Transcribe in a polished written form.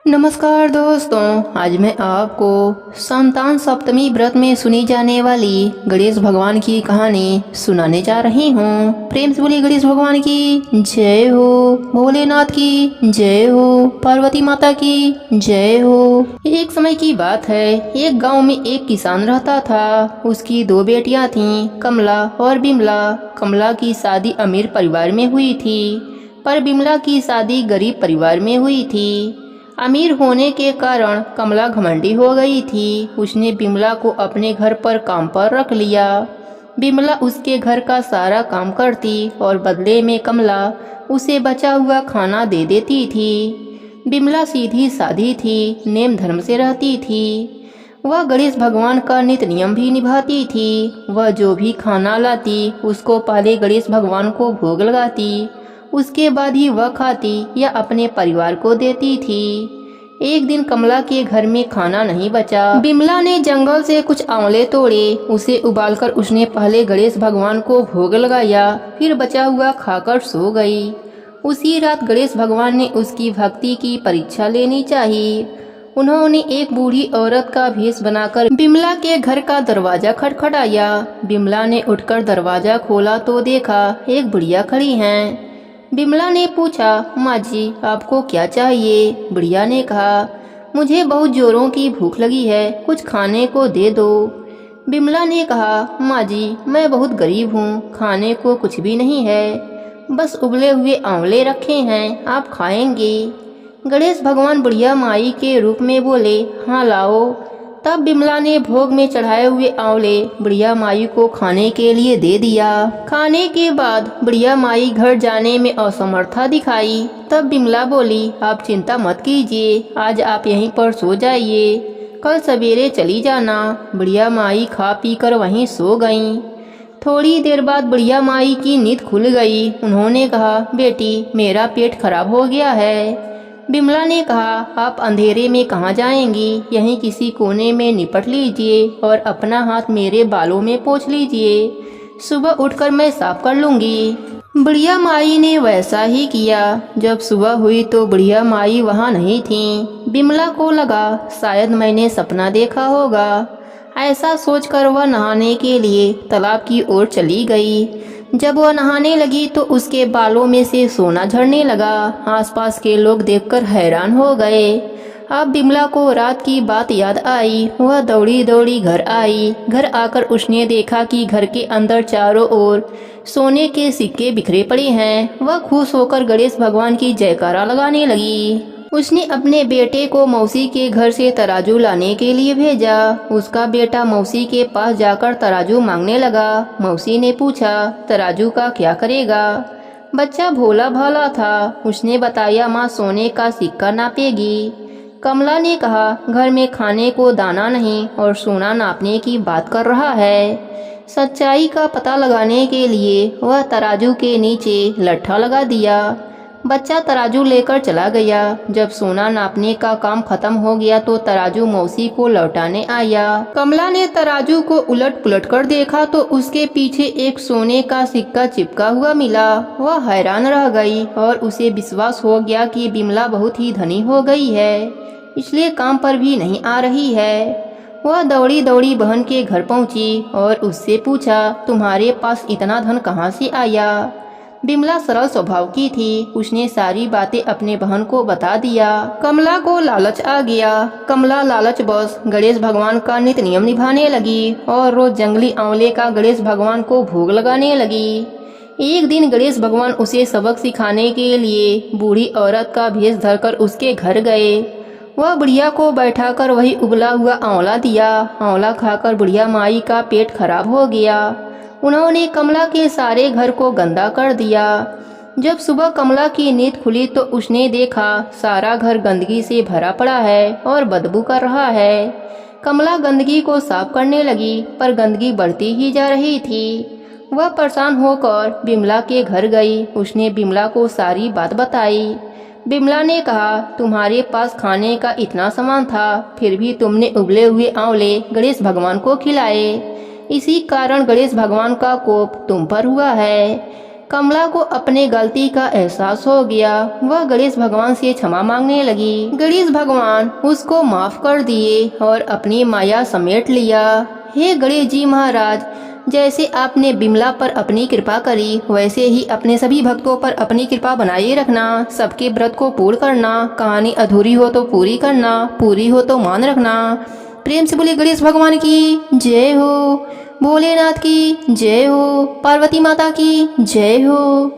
नमस्कार दोस्तों, आज मैं आपको संतान सप्तमी व्रत में सुनी जाने वाली गणेश भगवान की कहानी सुनाने जा रही हूँ। प्रेम से बोलिए गणेश भगवान की जय हो, भोलेनाथ की जय हो, पार्वती माता की जय हो। एक समय की बात है, एक गांव में एक किसान रहता था। उसकी दो बेटियां थीं, कमला और बिमला। कमला की शादी अमीर परिवार में हुई थी, पर बिमला की शादी गरीब परिवार में हुई थी। अमीर होने के कारण कमला घमंडी हो गई थी। उसने बिमला को अपने घर पर काम पर रख लिया। बिमला उसके घर का सारा काम करती और बदले में कमला उसे बचा हुआ खाना दे देती थी। बिमला सीधी साधी थी, नेम धर्म से रहती थी। वह गणेश भगवान का नित्य नियम भी निभाती थी। वह जो भी खाना लाती उसको पहले गणेश भगवान को भोग लगाती, उसके बाद ही वह खाती या अपने परिवार को देती थी। एक दिन कमला के घर में खाना नहीं बचा। बिमला ने जंगल से कुछ आंवले तोड़े, उसे उबालकर उसने पहले गणेश भगवान को भोग लगाया, फिर बचा हुआ खाकर सो गई। उसी रात गणेश भगवान ने उसकी भक्ति की परीक्षा लेनी चाहिए। उन्होंने एक बूढ़ी औरत का भेष बनाकर बिमला के घर का दरवाजा खटखटाया। बिमला ने उठकर दरवाजा खोला तो देखा एक बुढ़िया खड़ी हैं। बिमला ने पूछा, माँ जी आपको क्या चाहिए? बुढ़िया ने कहा, मुझे बहुत जोरों की भूख लगी है, कुछ खाने को दे दो। बिमला ने कहा, माँ जी मैं बहुत गरीब हूँ, खाने को कुछ भी नहीं है, बस उबले हुए आंवले रखे हैं, आप खाएंगे? गणेश भगवान बुढ़िया माई के रूप में बोले, हाँ लाओ। तब बिमला ने भोग में चढ़ाए हुए आंवले बुढ़िया माई को खाने के लिए दे दिया। खाने के बाद बुढ़िया माई घर जाने में असमर्था दिखाई। तब बिमला बोली, आप चिंता मत कीजिए, आज आप यहीं पर सो जाइए, कल सवेरे चली जाना। बुढ़िया माई खा पी कर वहीं सो गईं। थोड़ी देर बाद बुढ़िया माई की नींद खुल गई। उन्होंने कहा, बेटी मेरा पेट खराब हो गया है। बिमला ने कहा, आप अंधेरे में कहाँ जाएंगी, यहीं किसी कोने में निपट लीजिए और अपना हाथ मेरे बालों में पोंछ लीजिए, सुबह उठकर मैं साफ कर लूँगी। बुढ़िया माई ने वैसा ही किया। जब सुबह हुई तो बुढ़िया माई वहाँ नहीं थी। बिमला को लगा शायद मैंने सपना देखा होगा। ऐसा सोचकर वह नहाने के लिए तालाब की ओर चली गई। जब वह नहाने लगी तो उसके बालों में से सोना झड़ने लगा। आसपास के लोग देखकर हैरान हो गए। अब बिमला को रात की बात याद आई। वह दौड़ी दौड़ी घर आई। घर आकर उसने देखा कि घर के अंदर चारों ओर सोने के सिक्के बिखरे पड़े हैं। वह खुश होकर गणेश भगवान की जयकारा लगाने लगी। उसने अपने बेटे को मौसी के घर से तराजू लाने के लिए भेजा। उसका बेटा मौसी के पास जाकर तराजू मांगने लगा। मौसी ने पूछा, तराजू का क्या करेगा? बच्चा भोला भाला था। उसने बताया, माँ सोने का सिक्का नापेगी। कमला ने कहा, घर में खाने को दाना नहीं और सोना नापने की बात कर रहा है। सच्चाई का पता लगाने के लिए वह तराजू के नीचे लट्ठा लगा दिया। बच्चा तराजू लेकर चला गया। जब सोना नापने का काम खत्म हो गया तो तराजू मौसी को लौटाने आया। कमला ने तराजू को उलट पुलट कर देखा तो उसके पीछे एक सोने का सिक्का चिपका हुआ मिला। वह हैरान रह गई और उसे विश्वास हो गया कि बिमला बहुत ही धनी हो गई है, इसलिए काम पर भी नहीं आ रही है। वह दौड़ी दौड़ी बहन के घर पहुंची और उससे पूछा, तुम्हारे पास इतना धन कहाँ से आया? बिमला सरल स्वभाव की थी। उसने सारी बातें अपने बहन को बता दिया। कमला को लालच आ गया। कमला लालच बस गणेश भगवान का नित्य नियम निभाने लगी और रोज जंगली आंवले का गणेश भगवान को भोग लगाने लगी। एक दिन गणेश भगवान उसे सबक सिखाने के लिए बूढ़ी औरत का भेष धरकर उसके घर गए। वह बुढ़िया को बैठाकर वही उबला हुआ आंवला दिया। आंवला खाकर बुढ़िया माई का पेट खराब हो गया। उन्होंने कमला के सारे घर को गंदा कर दिया। जब सुबह कमला की नींद खुली तो उसने देखा सारा घर गंदगी से भरा पड़ा है और बदबू कर रहा है। कमला गंदगी को साफ करने लगी, पर गंदगी बढ़ती ही जा रही थी। वह परेशान होकर बिमला के घर गई। उसने बिमला को सारी बात बताई। बिमला ने कहा, तुम्हारे पास खाने का इतना सामान था, फिर भी तुमने उबले हुए आंवले गणेश भगवान को खिलाए। इसी कारण गणेश भगवान का कोप तुम पर हुआ है। कमला को अपने गलती का एहसास हो गया। वह गणेश भगवान से क्षमा मांगने लगी। गणेश भगवान उसको माफ कर दिए और अपनी माया समेट लिया। हे गणेश जी महाराज, जैसे आपने बिमला पर अपनी कृपा करी, वैसे ही अपने सभी भक्तों पर अपनी कृपा बनाए रखना। सबके व्रत को पूर्ण करना। कहानी अधूरी हो तो पूरी करना, पूरी हो तो मान रखना। प्रेम से बोले गणेश भगवान की जय हो, भोलेनाथ की जय हो, पार्वती माता की जय हो।